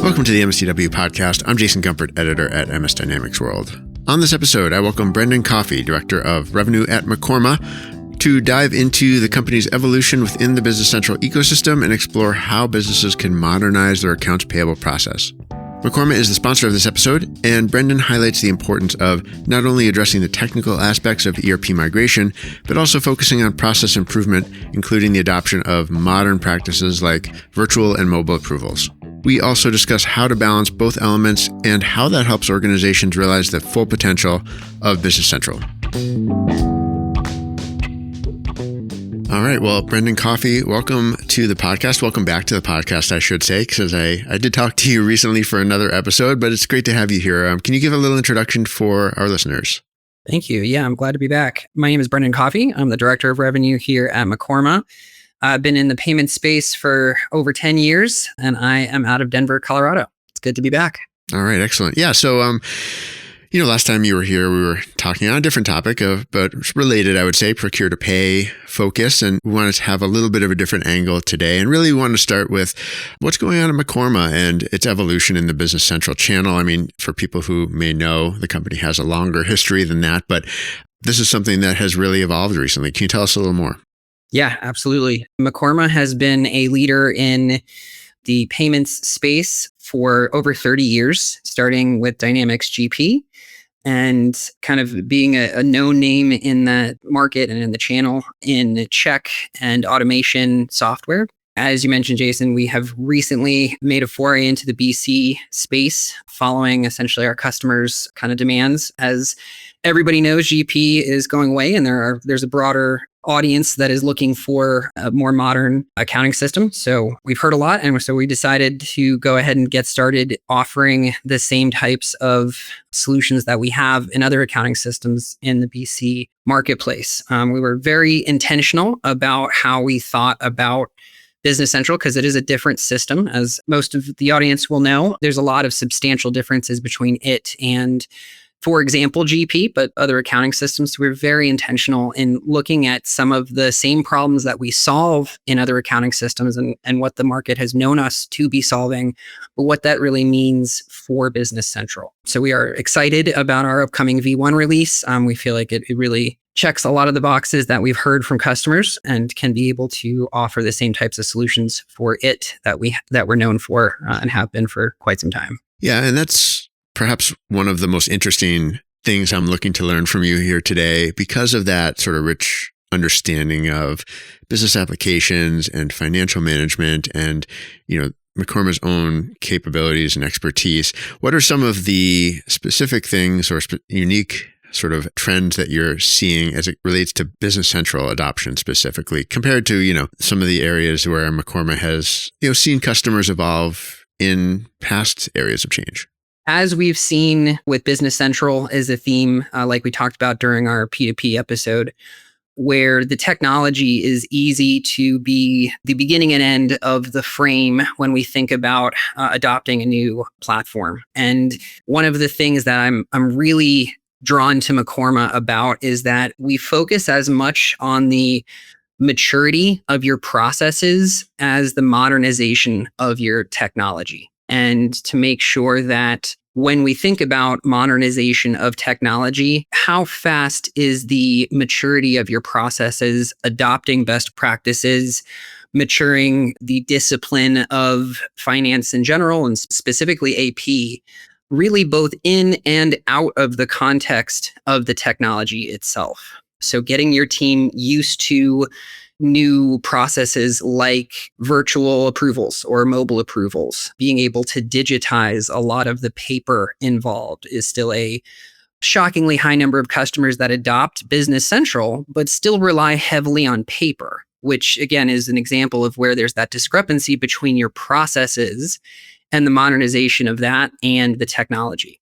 Welcome to the MSDW podcast. I'm Jason Gumpert, editor at MS Dynamics World. On this episode, I welcome Brendan Coffey, Director of Revenue at Mekorma, to dive into the company's evolution within the Business Central ecosystem and explore how businesses can modernize their accounts payable process. Mekorma is the sponsor of this episode, and Brendan highlights the importance of not only addressing the technical aspects of ERP migration, but also focusing on process improvement, including the adoption of modern practices like virtual and mobile approvals. We also discuss how to balance both elements and how that helps organizations realize the full potential of Business Central. All right. Well, Brendan Coffey, welcome to the podcast. Welcome back to the podcast, I should say, because I did talk to you recently for another episode, but it's great to have you here. Can you give a little introduction for our listeners? Thank you. Yeah, I'm glad to be back. My name is Brendan Coffey. I'm the Director of Revenue here at Mekorma. I've been in the payment space for over 10 years, and I am out of Denver, Colorado. It's good to be back. All right. Excellent. Yeah. So, last time you were here, we were talking on a different topic but related, I would say, procure to pay focus. And we wanted to have a little bit of a different angle today. And really want to start with what's going on at Mekorma and its evolution in the Business Central channel. I mean, for people who may know, the company has a longer history than that, but this is something that has really evolved recently. Can you tell us a little more? Yeah, absolutely. Mekorma has been a leader in the payments space for over 30 years, starting with Dynamics GP and kind of being a known name in that market and in the channel in check and automation software. As you mentioned, Jason, we have recently made a foray into the BC space following essentially our customers' kind of demands. As everybody knows, GP is going away and there's a broader audience that is looking for a more modern accounting system. So we've heard a lot. And so we decided to go ahead and get started offering the same types of solutions that we have in other accounting systems in the BC marketplace. We were very intentional about how we thought about Business Central because it is a different system. As most of the audience will know, there's a lot of substantial differences between it and, for example, GP, but other accounting systems. We're very intentional in looking at some of the same problems that we solve in other accounting systems and what the market has known us to be solving, but what that really means for Business Central. So we are excited about our upcoming V1 release. We feel like it really checks a lot of the boxes that we've heard from customers and can be able to offer the same types of solutions for it that we're known for and have been for quite some time. Yeah, and that's perhaps one of the most interesting things I'm looking to learn from you here today because of that sort of rich understanding of business applications and financial management and, Mekorma's own capabilities and expertise. What are some of the specific things or unique sort of trends that you're seeing as it relates to Business Central adoption specifically compared to, some of the areas where Mekorma has, seen customers evolve in past areas of change? As we've seen with Business Central as a theme, like we talked about during our P2P episode, where the technology is easy to be the beginning and end of the frame when we think about adopting a new platform. And one of the things that I'm really drawn to Mekorma about is that we focus as much on the maturity of your processes as the modernization of your technology. And to make sure that when we think about modernization of technology, how fast is the maturity of your processes, adopting best practices, maturing the discipline of finance in general, and specifically AP, really both in and out of the context of the technology itself. So getting your team used to new processes like virtual approvals or mobile approvals, being able to digitize a lot of the paper involved is still a shockingly high number of customers that adopt Business Central, but still rely heavily on paper, which again is an example of where there's that discrepancy between your processes and the modernization of that and the technology.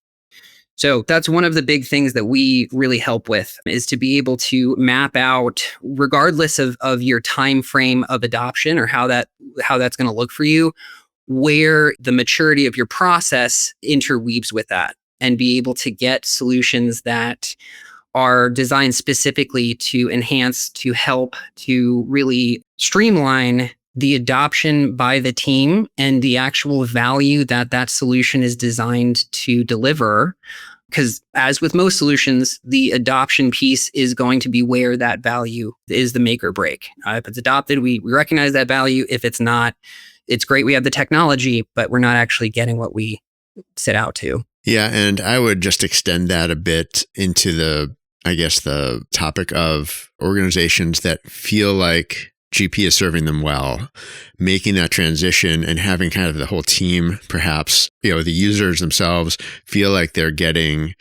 So that's one of the big things that we really help with is to be able to map out, regardless of your time frame of adoption or how that's going to look for you, where the maturity of your process interweaves with that and be able to get solutions that are designed specifically to enhance, to help, to really streamline the adoption by the team and the actual value that that solution is designed to deliver. Because as with most solutions, the adoption piece is going to be where that value is the make or break. If it's adopted, we recognize that value. If it's not, it's great we have the technology, but we're not actually getting what we set out to. Yeah, and I would just extend that a bit into the topic of organizations that feel like GP is serving them well, making that transition and having kind of the whole team, perhaps, the users themselves feel like they're getting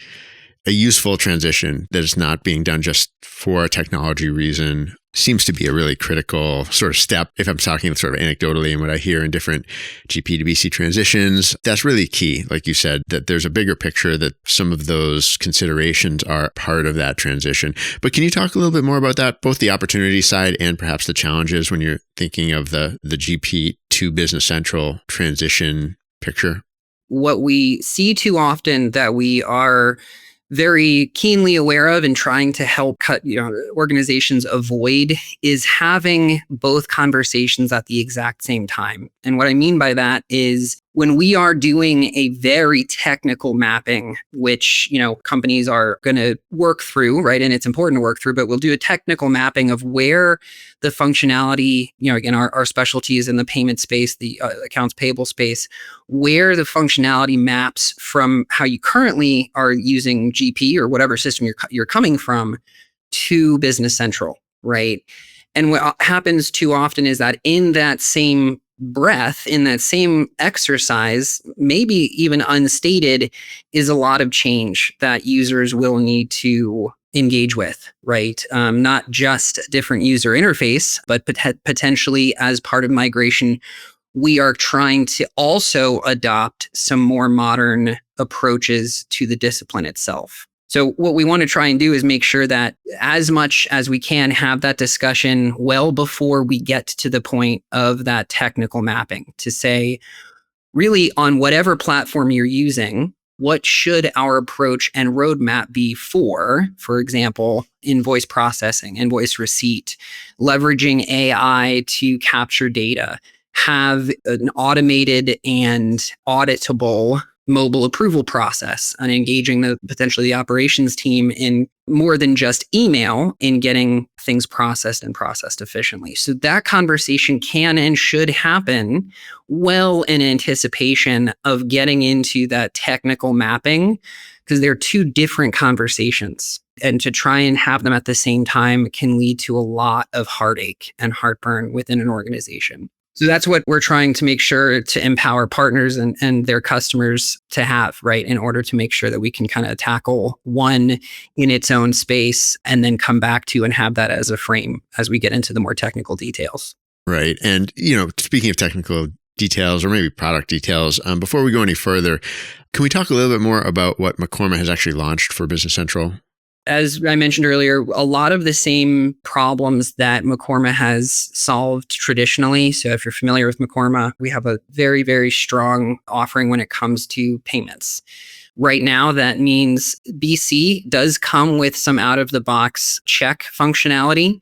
a useful transition that is not being done just for a technology reason, seems to be a really critical sort of step. If I'm talking sort of anecdotally and what I hear in different GP to BC transitions, that's really key. Like you said, that there's a bigger picture, that some of those considerations are part of that transition. But can you talk a little bit more about that, both the opportunity side and perhaps the challenges when you're thinking of the GP to Business Central transition picture? What we see too often that we are very keenly aware of and trying to help organizations avoid is having both conversations at the exact same time. And what I mean by that is when we are doing a very technical mapping, which, companies are going to work through, right? And it's important to work through, but we'll do a technical mapping of where the functionality, again, our specialty is in the payment space, the accounts payable space, where the functionality maps from how you currently are using GP or whatever system you're coming from to Business Central, right? And what happens too often is that in that same breath, in that same exercise, maybe even unstated, is a lot of change that users will need to engage with, right? Not just a different user interface, but potentially as part of migration, we are trying to also adopt some more modern approaches to the discipline itself. So what we want to try and do is make sure that as much as we can have that discussion well before we get to the point of that technical mapping to say, really on whatever platform you're using, what should our approach and roadmap be for example, invoice processing, invoice receipt, leveraging AI to capture data, have an automated and auditable mobile approval process, and engaging potentially the operations team in more than just email in getting things processed efficiently. So that conversation can and should happen well in anticipation of getting into that technical mapping, because they're two different conversations. And to try and have them at the same time can lead to a lot of heartache and heartburn within an organization. So that's what we're trying to make sure to empower partners and their customers to have, right, in order to make sure that we can kind of tackle one in its own space and then come back to and have that as a frame as we get into the more technical details. Right. And, speaking of technical details or maybe product details, before we go any further, can we talk a little bit more about what Mekorma has actually launched for Business Central? As I mentioned earlier, a lot of the same problems that Mekorma has solved traditionally. So if you're familiar with Mekorma, we have a very, very strong offering when it comes to payments. Right now, that means BC does come with some out-of-the-box check functionality.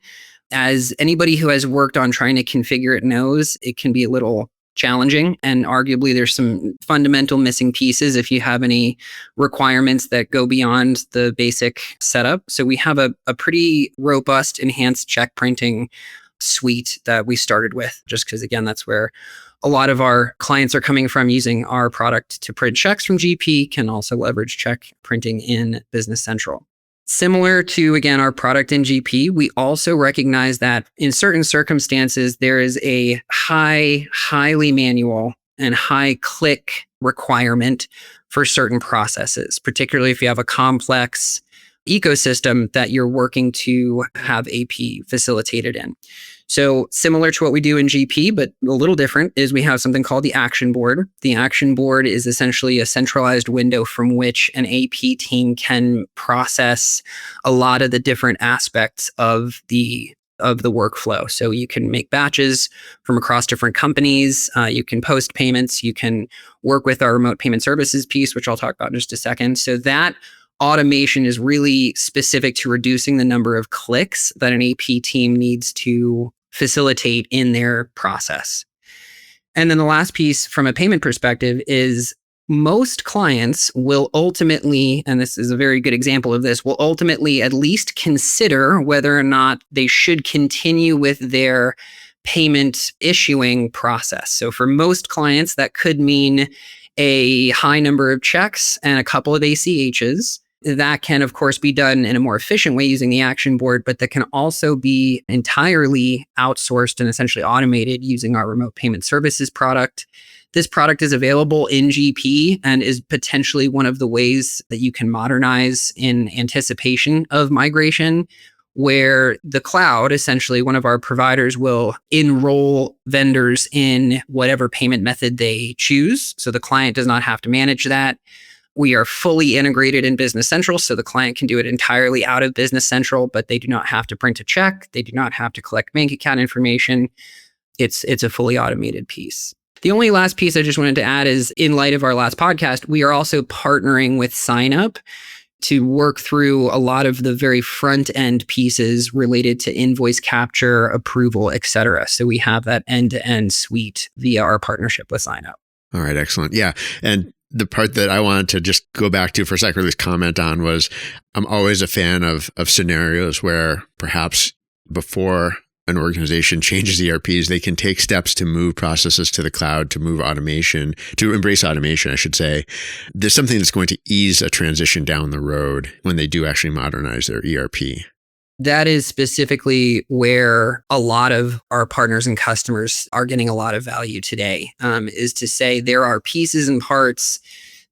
As anybody who has worked on trying to configure it knows, it can be a little challenging, and arguably there's some fundamental missing pieces if you have any requirements that go beyond the basic setup. So we have a pretty robust enhanced check printing suite that we started with, just because, again, that's where a lot of our clients are coming from, using our product to print checks from GP, can also leverage check printing in Business Central. Similar to, again, our product in GP, we also recognize that in certain circumstances, there is a highly manual and high click requirement for certain processes, particularly if you have a complex ecosystem that you're working to have AP facilitated in. So similar to what we do in GP, but a little different, is we have something called the action board. The action board is essentially a centralized window from which an AP team can process a lot of the different aspects of the workflow. So you can make batches from across different companies. You can post payments. You can work with our remote payment services piece, which I'll talk about in just a second. So that automation is really specific to reducing the number of clicks that an AP team needs to facilitate in their process. And then the last piece from a payment perspective is most clients will ultimately, and this is a very good example of this, will ultimately at least consider whether or not they should continue with their payment issuing process. So for most clients, that could mean a high number of checks and a couple of ACHs. That can, of course, be done in a more efficient way using the action board, but that can also be entirely outsourced and essentially automated using our remote payment services product. This product is available in GP and is potentially one of the ways that you can modernize in anticipation of migration, where the cloud, essentially one of our providers, will enroll vendors in whatever payment method they choose. So the client does not have to manage that. We are fully integrated in Business Central, so the client can do it entirely out of Business Central, but they do not have to print a check. They do not have to collect bank account information. It's a fully automated piece. The only last piece I just wanted to add is, in light of our last podcast, we are also partnering with SignUp to work through a lot of the very front-end pieces related to invoice capture, approval, et cetera. So we have that end-to-end suite via our partnership with SignUp. All right, excellent. Yeah. And the part that I wanted to just go back to for a second, or at least comment on, was I'm always a fan of scenarios where perhaps before an organization changes ERPs, they can take steps to move processes to the cloud, to move automation, to embrace automation, I should say. There's something that's going to ease a transition down the road when they do actually modernize their ERP. That is specifically where a lot of our partners and customers are getting a lot of value today, is to say there are pieces and parts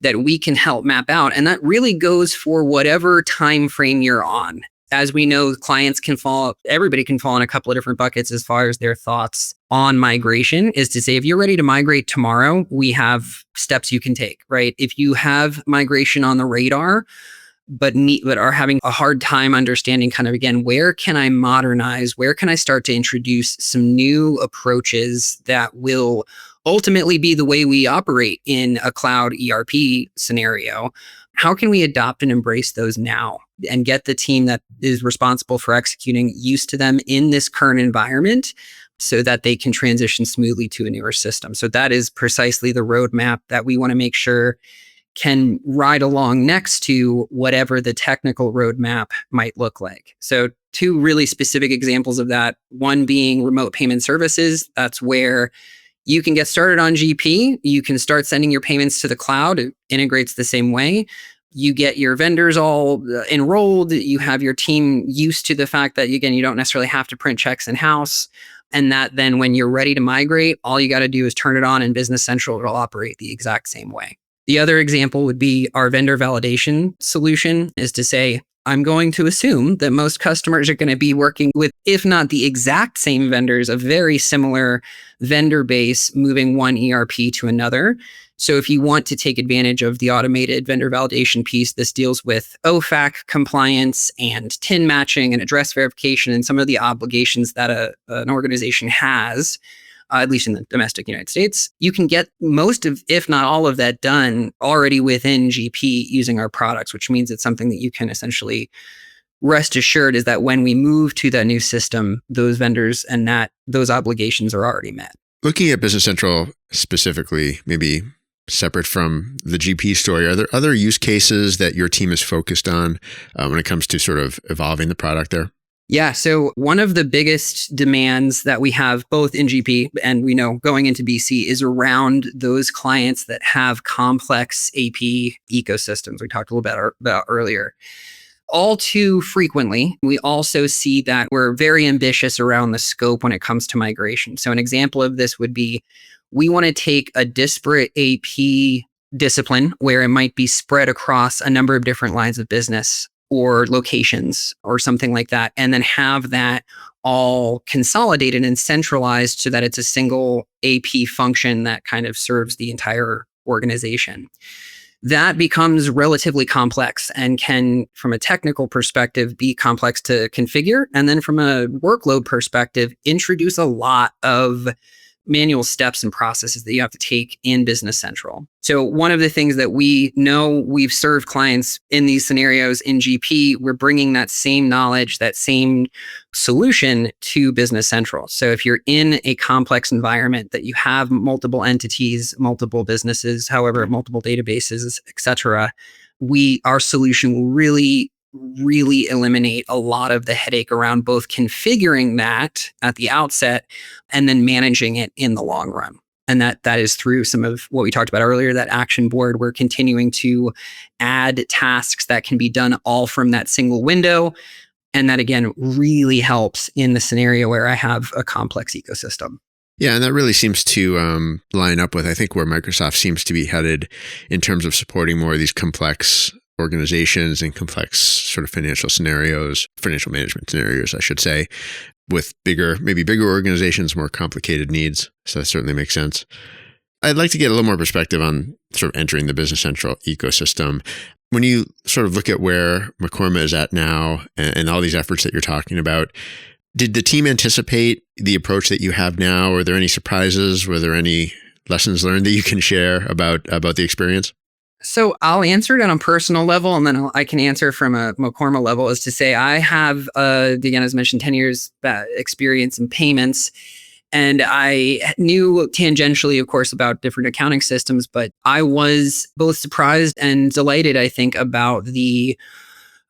that we can help map out. And that really goes for whatever time frame you're on. As we know, everybody can fall in a couple of different buckets as far as their thoughts on migration, is to say, if you're ready to migrate tomorrow, we have steps you can take, right? If you have migration on the radar, but are having a hard time understanding kind of, again, where can I modernize? Where can I start to introduce some new approaches that will ultimately be the way we operate in a cloud ERP scenario? How can we adopt and embrace those now and get the team that is responsible for executing used to them in this current environment so that they can transition smoothly to a newer system? So that is precisely the roadmap that we want to make sure can ride along next to whatever the technical roadmap might look like. So two really specific examples of that, one being remote payment services. That's where you can get started on GP. You can start sending your payments to the cloud. It integrates the same way. You get your vendors all enrolled. You have your team used to the fact that, again, you don't necessarily have to print checks in-house. And that then when you're ready to migrate, all you got to do is turn it on in Business Central. It'll operate the exact same way. The other example would be our vendor validation solution, is to say, I'm going to assume that most customers are going to be working with, if not the exact same vendors, a very similar vendor base, moving one ERP to another. So if you want to take advantage of the automated vendor validation piece, this deals with OFAC compliance and TIN matching and address verification and some of the obligations that an organization has, at least in the domestic United States. You can get most of, if not all of that done already within GP using our products, which means it's something that you can essentially rest assured is that when we move to that new system, those vendors and those obligations are already met. Looking at Business Central specifically, maybe separate from the GP story, are there other use cases that your team is focused on when it comes to sort of evolving the product there? Yeah. So one of the biggest demands that we have both in GP and we know going into BC is around those clients that have complex AP ecosystems we talked a little bit about earlier. All too frequently, we also see that we're very ambitious around the scope when it comes to migration. So an example of this would be, we want to take a disparate AP discipline where it might be spread across a number of different lines of business or locations or something like that, and then have that all consolidated and centralized so that it's a single AP function that kind of serves the entire organization. That becomes relatively complex and can, from a technical perspective, be complex to configure. And then from a workload perspective, introduce a lot of manual steps and processes that you have to take in Business Central. So one of the things that we know we've served clients in these scenarios in GP, we're bringing that same knowledge, that same solution to Business Central. So if you're in a complex environment that you have multiple entities, multiple businesses, however, multiple databases, et cetera, our solution will really eliminate a lot of the headache around both configuring that at the outset and then managing it in the long run. And that is through some of what we talked about earlier, that action board. We're continuing to add tasks that can be done all from that single window. And that, again, really helps in the scenario where I have a complex ecosystem. Yeah, and that really seems to line up with, I think, where Microsoft seems to be headed in terms of supporting more of these complex organizations and complex sort of financial management scenarios, I should say, with maybe bigger organizations, more complicated needs. So that certainly makes sense. I'd like to get a little more perspective on sort of entering the Business Central ecosystem. When you sort of look at where Mekorma is at now and all these efforts that you're talking about, did the team anticipate the approach that you have now? Were there any surprises? Were there any lessons learned that you can share about the experience? So I'll answer it on a personal level, and then I can answer from a Mekorma level, is to say I have, again, as mentioned, 10 years experience in payments. And I knew tangentially, of course, about different accounting systems, but I was both surprised and delighted, I think, about the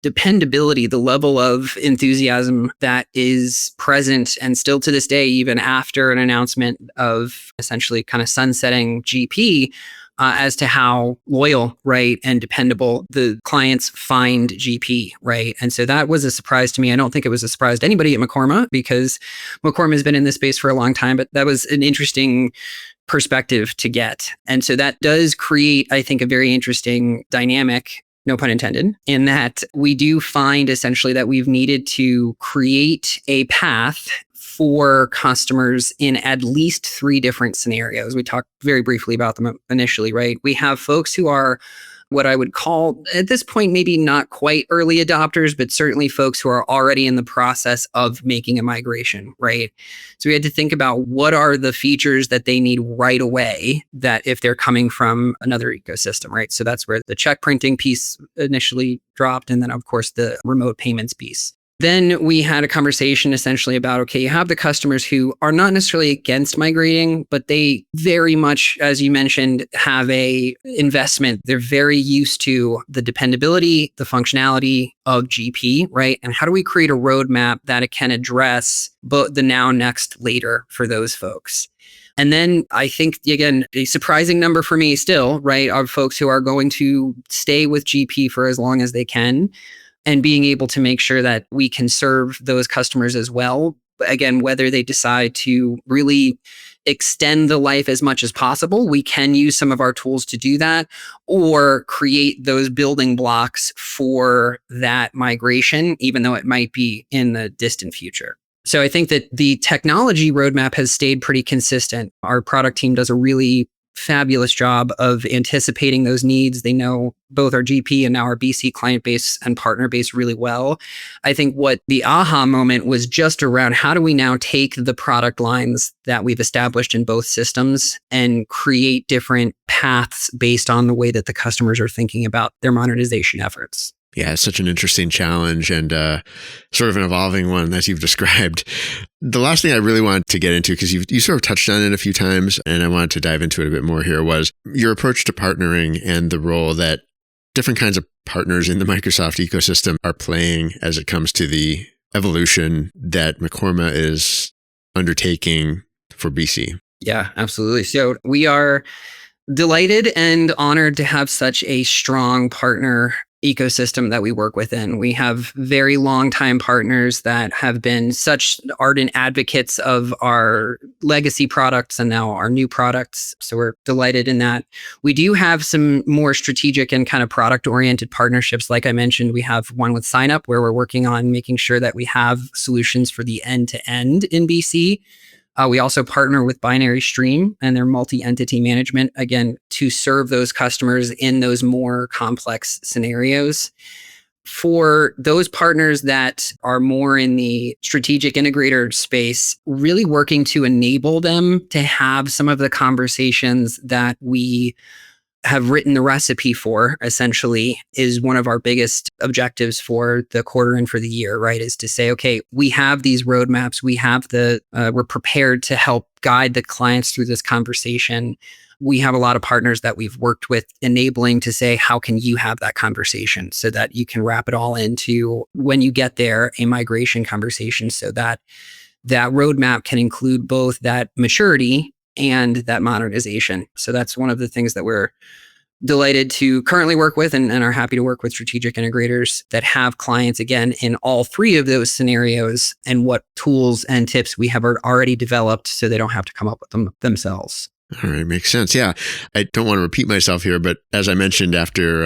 dependability, the level of enthusiasm that is present and still to this day, even after an announcement of essentially kind of sunsetting GP, as to how loyal, right, and dependable the clients find GP, right? And so that was a surprise to me. I don't think it was a surprise to anybody at Mekorma, because Mekorma has been in this space for a long time, but that was an interesting perspective to get. And so that does create, I think, a very interesting dynamic, no pun intended, in that we do find essentially that we've needed to create a path for customers in at least 3 different scenarios. We talked very briefly about them initially, right? We have folks who are what I would call, at this point, maybe not quite early adopters, but certainly folks who are already in the process of making a migration, right? So we had to think about what are the features that they need right away, that if they're coming from another ecosystem, right? So that's where the check printing piece initially dropped. And then, of course, the remote payments piece. Then we had a conversation essentially about, okay, you have the customers who are not necessarily against migrating, but they very much, as you mentioned, have a investment. They're very used to the dependability, the functionality of GP, right? And how do we create a roadmap that it can address both the now, next, later for those folks? And then I think, again, a surprising number for me still, right, are folks who are going to stay with GP for as long as they can, and being able to make sure that we can serve those customers as well. Again, whether they decide to really extend the life as much as possible, we can use some of our tools to do that, or create those building blocks for that migration, even though it might be in the distant future. So I think that the technology roadmap has stayed pretty consistent. Our product team does a really fabulous job of anticipating those needs. They know both our GP and now our BC client base and partner base really well. I think what the aha moment was just around, how do we now take the product lines that we've established in both systems and create different paths based on the way that the customers are thinking about their modernization efforts. Yeah, it's such an interesting challenge and sort of an evolving one, as you've described. The last thing I really wanted to get into, because you sort of touched on it a few times, and I wanted to dive into it a bit more here, was your approach to partnering and the role that different kinds of partners in the Microsoft ecosystem are playing as it comes to the evolution that Mekorma is undertaking for BC. Yeah, absolutely. So we are delighted and honored to have such a strong partner ecosystem that we work within. We have very long-time partners that have been such ardent advocates of our legacy products and now our new products. So we're delighted in that. We do have some more strategic and kind of product-oriented partnerships. Like I mentioned, we have one with SignUp, where we're working on making sure that we have solutions for the end-to-end in BC. We also partner with Binary Stream and their multi-entity management, again, to serve those customers in those more complex scenarios. For those partners that are more in the strategic integrator space, really working to enable them to have some of the conversations that we have written the recipe for, essentially, is one of our biggest objectives for the quarter and for the year, right? Is to say, okay, we have these roadmaps, we're prepared to help guide the clients through this conversation. We have a lot of partners that we've worked with enabling to say, how can you have that conversation so that you can wrap it all into, when you get there, a migration conversation, so that that roadmap can include both that maturity and that modernization. So that's one of the things that we're delighted to currently work with and are happy to work with strategic integrators that have clients, again, in all three of those scenarios, and what tools and tips we have already developed so they don't have to come up with them themselves. All right. Makes sense. Yeah. I don't want to repeat myself here, but as I mentioned after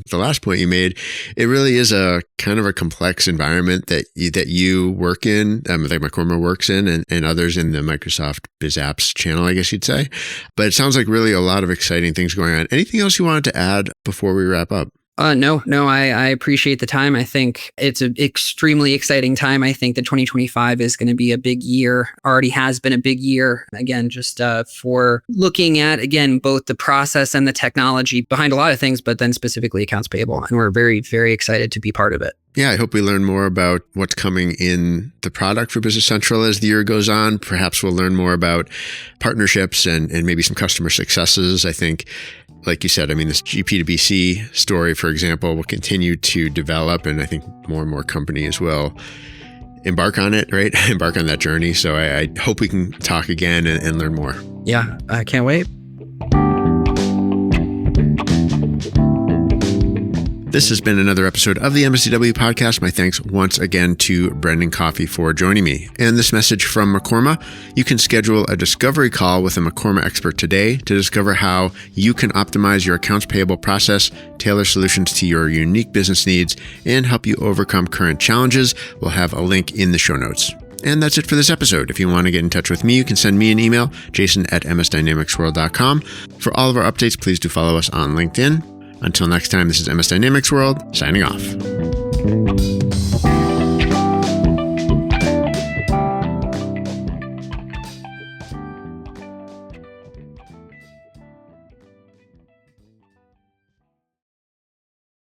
the last point you made, it really is a kind of a complex environment that you work in, that Mekorma works in, and others in the Microsoft Biz Apps channel, I guess you'd say. But it sounds like really a lot of exciting things going on. Anything else you wanted to add before we wrap up? No, I appreciate the time. I think it's an extremely exciting time. I think that 2025 is going to be a big year, already has been a big year. Again, just for looking at, again, both the process and the technology behind a lot of things, but then specifically accounts payable. And we're very, very excited to be part of it. Yeah, I hope we learn more about what's coming in the product for Business Central as the year goes on. Perhaps we'll learn more about partnerships and maybe some customer successes. I think, like you said, I mean, this GP2BC story, for example, will continue to develop, and I think more and more companies will embark on it, right? Embark on that journey. So I hope we can talk again and learn more. Yeah, I can't wait. This has been another episode of the MSCW podcast. My thanks once again to Brendan Coffey for joining me. And this message from Mekorma: you can schedule a discovery call with a Mekorma expert today to discover how you can optimize your accounts payable process, tailor solutions to your unique business needs, and help you overcome current challenges. We'll have a link in the show notes. And that's it for this episode. If you want to get in touch with me, you can send me an email, jason@msdynamicsworld.com. For all of our updates, please do follow us on LinkedIn. Until next time, this is MS Dynamics World, signing off.